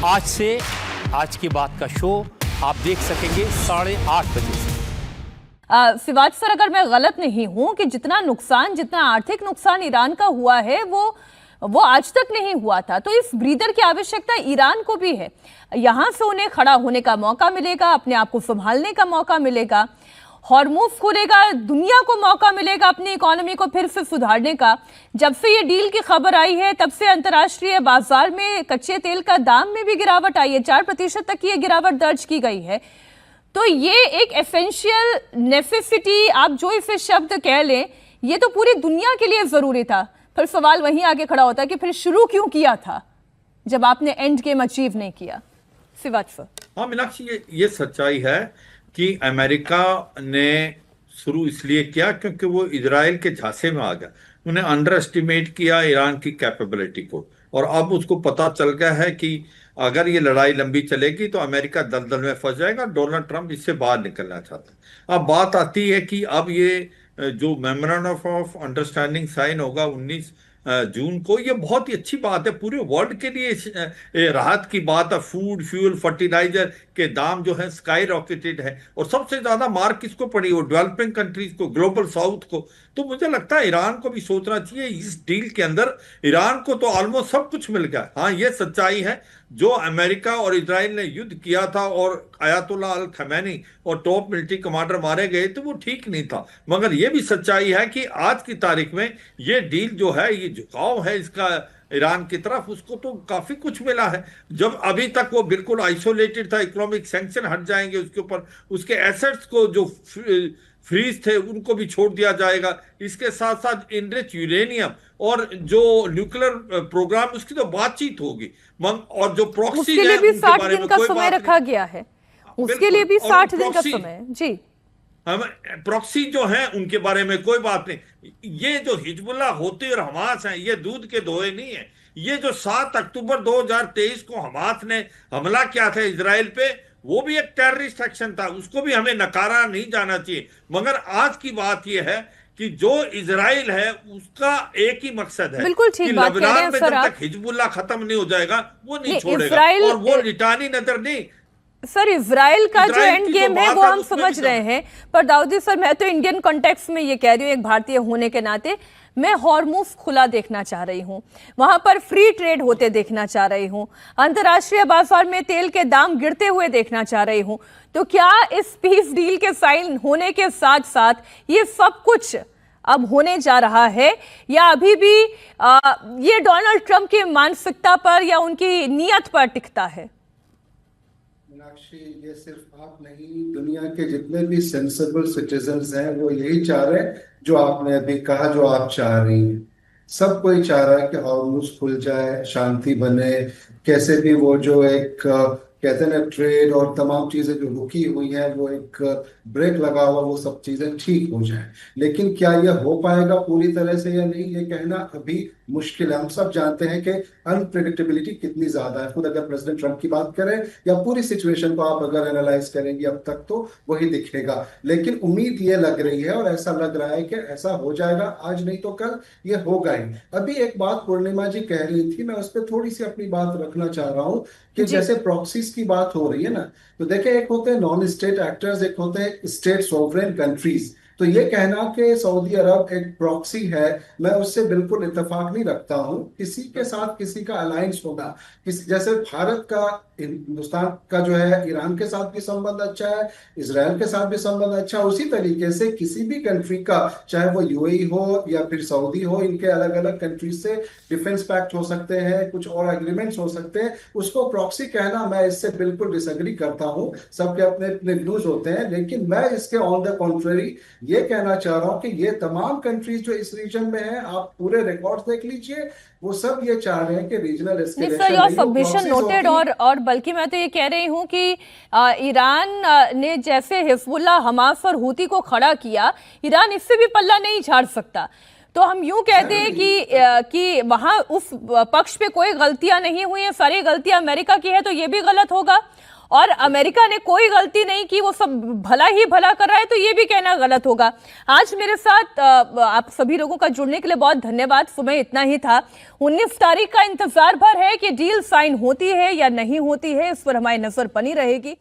आज से आज की बात का शो आप देख सकेंगे 8:30 बजे से। सिवाज सर, अगर मैं गलत नहीं हूं कि जितना आर्थिक नुकसान ईरान का हुआ है वो आज तक नहीं हुआ था, तो इस ब्रीदर की आवश्यकता ईरान को भी है। यहां से उन्हें खड़ा होने का मौका मिलेगा, अपने आप को संभालने का मौका मिलेगा, हॉर्मुज़ खुलेगा, दुनिया को मौका मिलेगा अपनी इकोनॉमी को फिर से सुधारने का। जब से ये डील की खबर आई है तब से अंतर्राष्ट्रीय बाजार में कच्चे तेल का दाम में भी गिरावट आई है, 4% तक की ये गिरावट दर्ज की गई है। तो ये एक एसेंशियल नेसेसिटी, आप जो इसे शब्द कह लें, ये तो पूरी दुनिया के लिए जरूरी था। फिर सवाल वहीं आगे खड़ा होता है कि फिर शुरू क्यों किया था जब आपने एंड गेम अचीव नहीं किया। सिवाज सर। हाँ मीनाक्षी, ये सच्चाई है कि अमेरिका ने शुरू इसलिए किया क्योंकि वो इजराइल के झांसे में आ गया। उन्हें अंडर एस्टिमेट किया ईरान की कैपेबिलिटी को, और अब उसको पता चल गया है कि अगर ये लड़ाई लंबी चलेगी तो अमेरिका दलदल में फंस जाएगा। डोनाल्ड ट्रंप इससे बाहर निकलना चाहता है। अब बात आती है कि अब ये जो मेमोरेंडम ऑफ अंडरस्टैंडिंग साइन होगा 19 जून को, ये बहुत ही अच्छी बात है। पूरे वर्ल्ड के लिए राहत की बात है। फूड, फ्यूल, फर्टिलाइजर के दाम जो है स्काई रॉकेटेड है, और सबसे ज्यादा मार किसको पड़ी? वो डेवलपिंग कंट्रीज को, ग्लोबल साउथ को। तो मुझे लगता है ईरान को भी सोचना चाहिए। इस डील के अंदर ईरान को तो ऑलमोस्ट सब कुछ मिल गया। हाँ, ये सच्चाई है, जो अमेरिका और इजराइल ने युद्ध किया था और अयातुल्ला अल खमैनी और टॉप मिलिट्री कमांडर मारे गए थे, वो ठीक नहीं था। मगर ये भी सच्चाई है कि आज की तारीख में ये डील जो है, ये झुकाव है इसका ईरान की तरफ, उसको तो काफी कुछ मिला है। जब अभी तक वो बिल्कुल आइसोलेटेड था, इकोनॉमिक सैंक्शन हट जाएंगे उसके ऊपर, उसके एसेट्स को जो फ्रीज थे उनको भी छोड़ दिया जाएगा। इसके साथ साथ इनरिच यूरेनियम और जो न्यूक्लियर प्रोग्राम, उसकी तो बातचीत होगी। और जो प्रॉक्सी उसके लिए भी 60 दिन का समय रखा गया है। उसके लिए भी 60 दिन का समय जी। हम प्रॉक्सी जो है उनके बारे में कोई बात नहीं। ये जो हिजबुल्लाह होती और हमास है, ये दूध के दोहे नहीं है। ये जो 7 अक्टूबर 2023 को हमास ने हमला किया था इजराइल पे, वो भी एक टेररिस्ट एक्शन था, उसको भी हमें नकारा नहीं जाना चाहिए। मगर आज की बात यह है कि जो इजराइल है उसका एक ही मकसद है कि लेबनान में जब तक हिजबुल्लाह खत्म नहीं हो जाएगा वो नहीं छोड़ेगा, और वो लिटानी नजर नहीं। सर, इजराइल का जो एंड गेम है वो हम समझ रहे हैं, पर दाऊदी सर, मैं तो इंडियन कॉन्टेक्स्ट में ये कह रही हूँ, एक भारतीय होने के नाते मैं हॉर्मुज़ खुला देखना चाह रही हूँ, वहां पर फ्री ट्रेड होते देखना चाह रही हूँ, अंतर्राष्ट्रीय बाजार में तेल के दाम गिरते हुए देखना चाह रही हूँ। तो क्या इस पीस डील के साइन होने के साथ साथ ये सब कुछ अब होने जा रहा है, या अभी भी ये डोनाल्ड ट्रंप की मानसिकता पर या उनकी नीयत पर टिकता है? मीनाक्षी, ये सिर्फ आप नहीं, दुनिया के जितने भी सेंसिबल सिटीजन्स हैं वो यही चाह रहे हैं जो आपने अभी कहा, जो आप चाह रही हैं। सब कोई चाह रहा है कि हॉर्मुज़ खुल जाए, शांति बने, कैसे भी वो जो एक कहते हैं ना ट्रेड और तमाम चीजें जो रुकी हुई हैं वो एक ब्रेक लगा हुआ, वो सब चीजें ठीक हो जाए। लेकिन क्या यह हो पाएगा पूरी तरह से या नहीं, ये कहना अभी मुश्किल है। हम सब जानते हैं कि अनप्रेडिक्टेबिलिटी कितनी ज्यादा है। खुद अगर प्रेसिडेंट ट्रंप की बात करें या पूरी सिचुएशन को आप अगर एनालाइज करेंगे अब तक, तो वही दिखेगा। लेकिन उम्मीद ये लग रही है और ऐसा लग रहा है कि ऐसा हो जाएगा, आज नहीं तो कल ये होगा ही। अभी एक बात पूर्णिमा जी कह रही थी, मैं उस पर थोड़ी सी अपनी बात रखना चाह रहा हूँ कि जैसे प्रॉक्सीज की बात हो रही है ना, तो देखिए एक होते हैं नॉन स्टेट एक्टर्स, एक होते हैं स्टेट सॉवरेन कंट्रीज। तो ये कहना कि सऊदी अरब एक प्रॉक्सी है, मैं उससे बिल्कुल इत्तेफाक नहीं रखता हूं। किसी के साथ किसी का अलायंस होगा, जैसे भारत का हिंदुस्तान का जो है ईरान के साथ भी संबंध अच्छा है, इजराइल के साथ भी संबंध अच्छा है, उसी तरीके से किसी भी कंट्री का, चाहे वो यूएई हो या फिर सऊदी हो, इनके अलग अलग कंट्रीज से डिफेंस पैक्ट हो सकते हैं, कुछ और एग्रीमेंट्स हो सकते हैं। उसको प्रॉक्सी कहना, मैं इससे बिल्कुल डिसएग्री करता हूँ। सबके अपने अपने व्यूज होते हैं, लेकिन मैं इसके ऑन द कॉन्ट्ररी ये कहना चाह रहा हूं कि ये तमाम कंट्रीज जो इस रीजन में हैं, आप पूरे रिकॉर्ड्स देख लीजिए, वो सब ये चाह रहे हैं कि रीजनल एस्केलेशन नोटेड। और बल्कि मैं तो ये कह रही हूं कि ईरान ने जैसे हिजबुल्लाह, हमास और हूती को खड़ा किया, ईरान इससे भी पल्ला नहीं झाड़ सकता। तो हम यूं कहते हैं कि वहां उस पक्ष पे कोई गलतियां नहीं हुई हैं, सारी गलतियां अमेरिका की है, तो ये भी गलत होगा। और अमेरिका ने कोई गलती नहीं की, वो सब भला ही भला कर रहा है, तो ये भी कहना गलत होगा। आज मेरे साथ आप सभी लोगों का जुड़ने के लिए बहुत धन्यवाद। सुबह इतना ही था। 19 तारीख का इंतजार भर है कि डील साइन होती है या नहीं होती है, इस पर हमारी नजर बनी रहेगी।